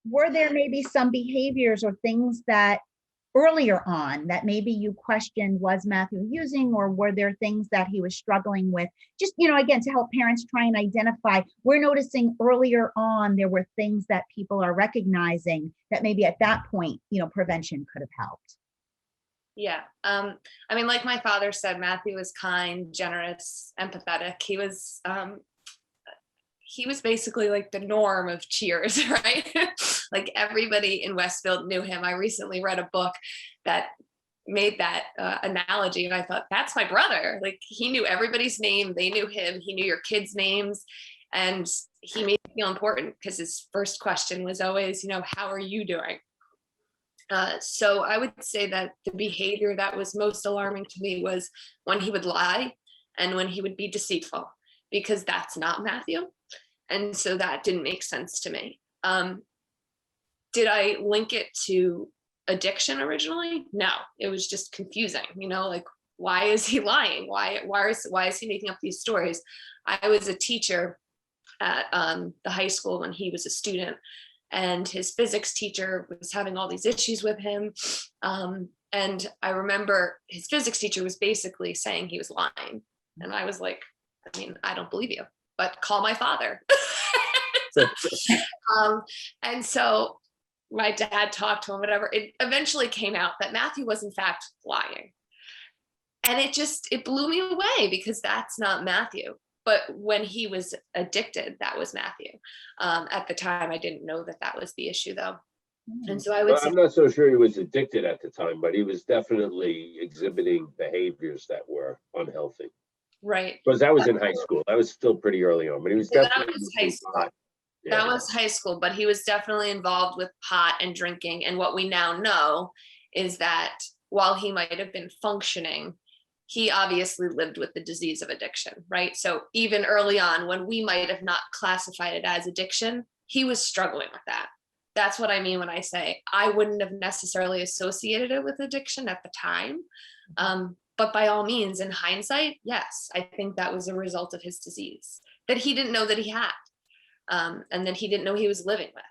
were there maybe some behaviors or things that earlier on that maybe you questioned, was Matthew using, or were there things that he was struggling with? Just, again, to help parents try and identify, we're noticing earlier on there were things that people are recognizing that maybe at that point, prevention could have helped. Yeah. I mean, like my father said, Matthew was kind, generous, empathetic. He was basically like the norm of Cheers, right? Like everybody in Westfield knew him. I recently read a book that made that analogy, and I thought, that's my brother. Like, he knew everybody's name. They knew him. He knew your kids' names. And he made me feel important because his first question was always, how are you doing? So I would say that the behavior that was most alarming to me was when he would lie and when he would be deceitful, because that's not Matthew. And so that didn't make sense to me. Did I link it to addiction originally? No, it was just confusing. Like, why is he lying? Why is he making up these stories? I was a teacher at the high school when he was a student, and his physics teacher was having all these issues with him. And I remember his physics teacher was basically saying he was lying. And I was like, I don't believe you, but call my father. And so my dad talked to him, whatever. It eventually came out that Matthew was in fact lying. And it blew me away, because that's not Matthew. But when he was addicted, that was Matthew. At the time, I didn't know that was the issue, though. And so I would say, I'm not so sure he was addicted at the time, but he was definitely exhibiting behaviors that were unhealthy. Right. Because that was in high school. That was still pretty early on, but he was definitely. That was high school. Yeah. That was high school, but he was definitely involved with pot and drinking. And what we now know is that while he might have been functioning, he obviously lived with the disease of addiction, right? So even early on, when we might have not classified it as addiction, he was struggling with that. That's what I mean when I say I wouldn't have necessarily associated it with addiction at the time. But by all means, in hindsight, yes, I think that was a result of his disease that he didn't know that he had, and that he didn't know he was living with.